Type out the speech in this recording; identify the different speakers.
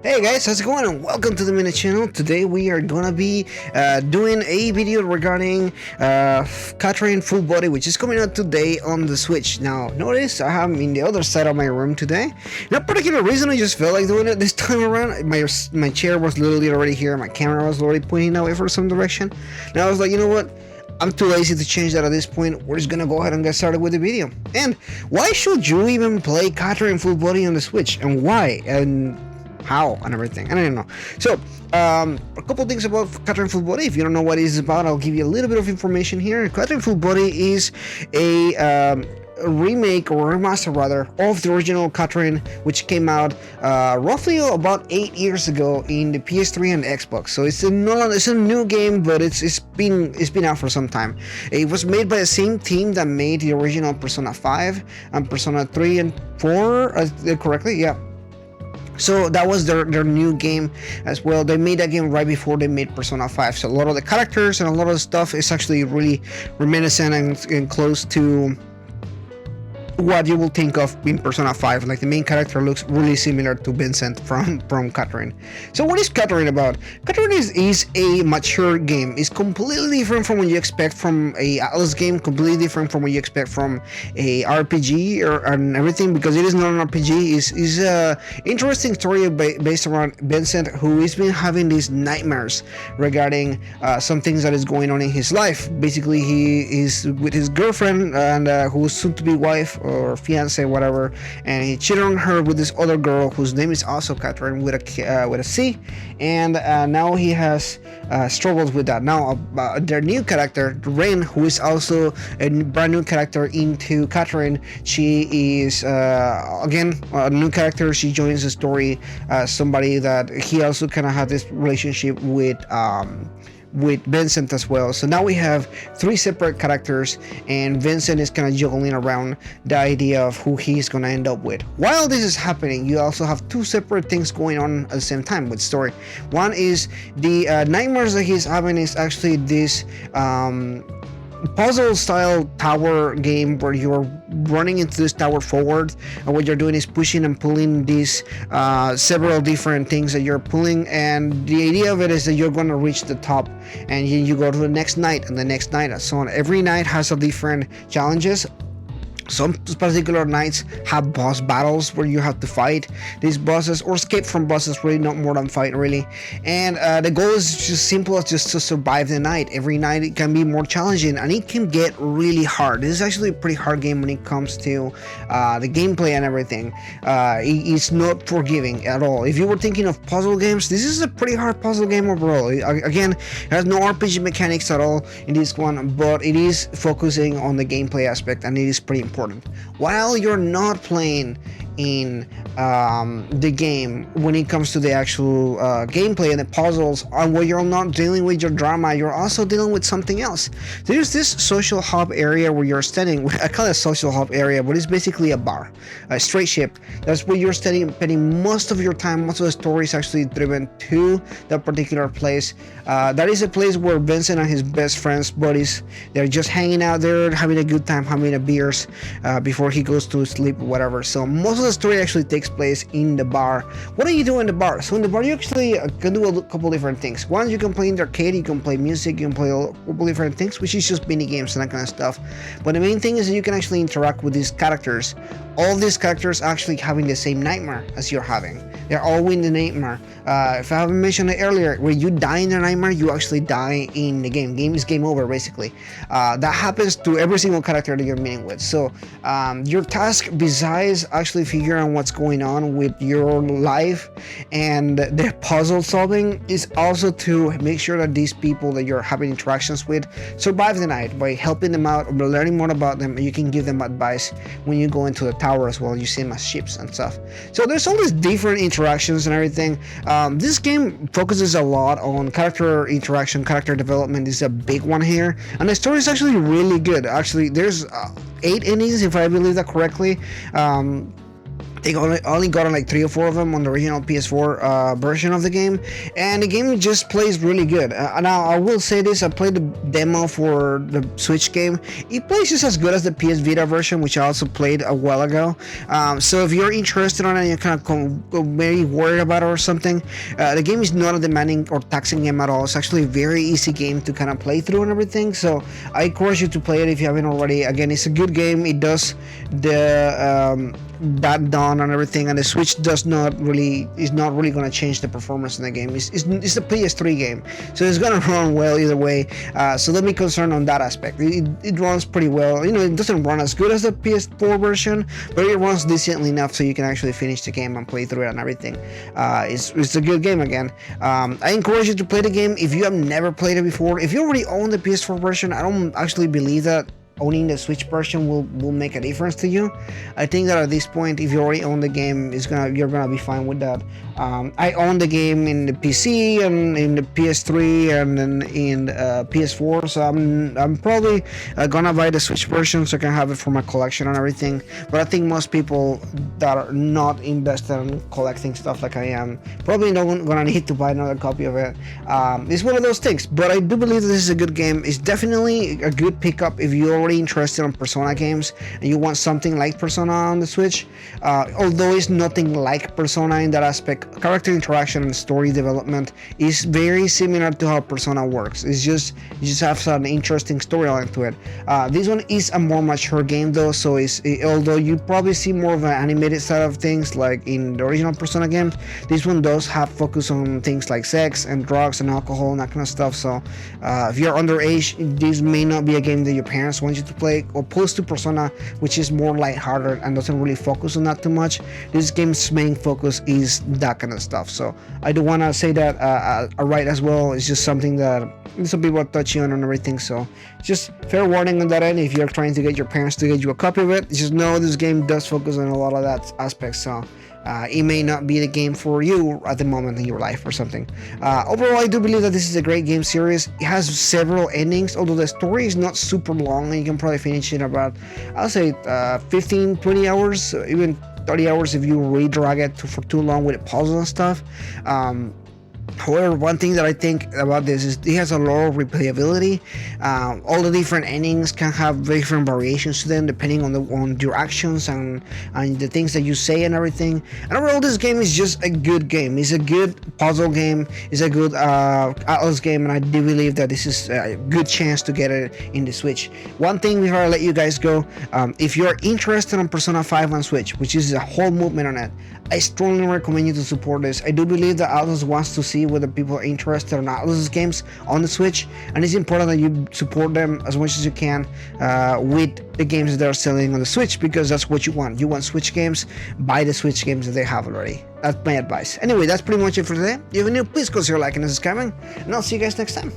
Speaker 1: Hey guys, how's it going? And welcome to the Minute Channel. Today we are gonna be doing a video regarding Catherine Full Body, which is coming out today on the Switch. Now, notice I have in the other side of my room today. No particular reason, I just felt like doing it this time around. My chair was literally already here, my camera was already pointing away for some direction. And I was like, you know what? I'm too lazy to change that at this point. We're just gonna go ahead and get started with the video. And why should you even play Catherine Full Body on the Switch? And why? And how and everything. I don't know. So, a couple things about Catherine Full Body. If you don't know what it is about, I'll give you a little bit of information here. Catherine Full Body is a remake or remaster rather of the original Catherine, which came out roughly about 8 years ago in the PS3 and Xbox. So it's a new game, but it's been out for some time. It was made by the same team that made the original Persona 5 and Persona 3 and 4, correctly, yeah. So that was their new game as well. They made that game right before they made Persona 5. So a lot of the characters and a lot of the stuff is actually really reminiscent and close to what you will think of in Persona 5. Like the main character looks really similar to Vincent from Catherine. So what is Catherine about? Catherine is a mature game. It's completely different from what you expect from a Atlas game, completely different from what you expect from a RPG and everything, because it is not an RPG. It's a interesting story based around Vincent, who has been having these nightmares regarding some things that is going on in his life. Basically, he is with his girlfriend and who's soon to be wife or fiance, whatever, and he cheated on her with this other girl whose name is also Catherine with a C, and now he has struggled with that. Now their new character Ren, who is also a brand new character into Catherine, she is again a new character. She joins the story as somebody that he also kind of had this relationship with Vincent as well. So now we have three separate characters, and Vincent is kind of juggling around the idea of who he's gonna end up with. While this is happening, you also have two separate things going on at the same time with story. One is the nightmares that he's having is actually this puzzle style tower game where you're running into this tower forward, and what you're doing is pushing and pulling these several different things that you're pulling, and the idea of it is that you're going to reach the top and you go to the next night and the next night and so on. Every night has a different challenges. Some particular nights have boss battles where you have to fight these bosses or escape from bosses, really, not more than fight really. And the goal is just simple as just to survive the night. Every night it can be more challenging and it can get really hard. This is actually a pretty hard game when it comes to the gameplay and everything. It's not forgiving at all. If you were thinking of puzzle games, this is a pretty hard puzzle game overall. Again, it has no RPG mechanics at all in this one, but it is focusing on the gameplay aspect, and it is pretty important. While you're not playing in the game, when it comes to the actual gameplay and the puzzles, and where you're not dealing with your drama, you're also dealing with something else. There's this social hub area where you're standing. I call it a social hub area, but it's basically a bar, a straight ship. That's where you're spending most of your time. Most of the story is actually driven to that particular place. That is a place where Vincent and his best friends, buddies, they're just hanging out there, having a good time, having a beers before he goes to sleep, whatever. So most of the story actually takes place in the bar. What do you do in the bar? So in the bar you actually can do a couple different things. One, you can play in the arcade, you can play music, you can play a couple different things, which is just mini games and that kind of stuff. But the main thing is that you can actually interact with these characters. All these characters actually having the same nightmare as you're having. They're all in the nightmare. If I haven't mentioned it earlier, when you die in the nightmare, you actually die in the game. Game is game over, basically. That happens to every single character that you're meeting with. So your task, besides actually figuring out what's going on with your life and the puzzle solving, is also to make sure that these people that you're having interactions with survive the night by helping them out, by learning more about them, and you can give them advice when you go into the tower as well. You see them as ships and stuff. So there's all these different interactions and everything. This game focuses a lot on character interaction, character development is a big one here, and the story is actually really good. Actually, there's 8 endings, if I believe that correctly. They only got like 3 or 4 of them on the original PS4 version of the game, and the game just plays really good. Now I will say this: I played the demo for the Switch game. It plays just as good as the PS Vita version, which I also played a while ago. So if you're interested on it and you're kind of very worried about it or something, the game is not a demanding or taxing game at all. It's actually a very easy game to kind of play through and everything. So I encourage you to play it if you haven't already. Again, it's a good game. It does the that done and everything, and the Switch is not really going to change the performance in the game. It's a PS3 game, so it's going to run well either way. So don't be concerned on that aspect. It runs pretty well. It doesn't run as good as the PS4 version, but it runs decently enough so you can actually finish the game and play through it and everything. It's a good game again. I encourage you to play the game if you have never played it before. If you already own the PS4 version, I don't actually believe that owning the Switch version will make a difference to you. I think that at this point, if you already own the game, you're gonna be fine with that. I own the game in the PC and in the PS3 and then in PS4, so I'm probably gonna buy the Switch version so I can have it for my collection and everything. But I think most people that are not invested in collecting stuff like I am probably not gonna need to buy another copy of it. It's one of those things, but I do believe that this is a good game. It's definitely a good pickup if you already interested in Persona games and you want something like Persona on the Switch. Although it's nothing like Persona in that aspect, character interaction and story development is very similar to how Persona works. You just have an interesting storyline to it. This one is a more mature game though, so although you probably see more of an animated side of things like in the original Persona games, this one does have focus on things like sex and drugs and alcohol and that kind of stuff. So if you're underage, this may not be a game that your parents want you to play, opposed to Persona, which is more lighthearted and doesn't really focus on that too much. This game's main focus is that kind of stuff. So I do want to say that right as well. It's just something that some people are touchy on and everything. So just fair warning on that end. If you're trying to get your parents to get you a copy of it, just know this game does focus on a lot of that aspect. So it may not be the game for you at the moment in your life or something. Overall, I do believe that this is a great game series. It has several endings, although the story is not super long, and you can probably finish it in about, I'll say 15-20 hours, even 30 hours if you re-drag it for too long with puzzles and stuff. However, one thing that I think about this is it has a lot of replayability. All the different endings can have different variations to them depending on your actions and the things that you say and everything. And overall, this game is just a good game. It's a good puzzle game. It's a good Atlas game, and I do believe that this is a good chance to get it in the Switch. One thing before I let you guys go, if you're interested in Persona 5 on Switch, which is a whole movement on it, I strongly recommend you to support this. I do believe that Atlas wants to see whether people are interested in Atlas's games on the Switch, and it's important that you support them as much as you can with the games that they're selling on the Switch, because that's what you want. You want Switch games, buy the Switch games that they have already. That's my advice. Anyway, that's pretty much it for today. If you're new, please consider liking and subscribing, and I'll see you guys next time.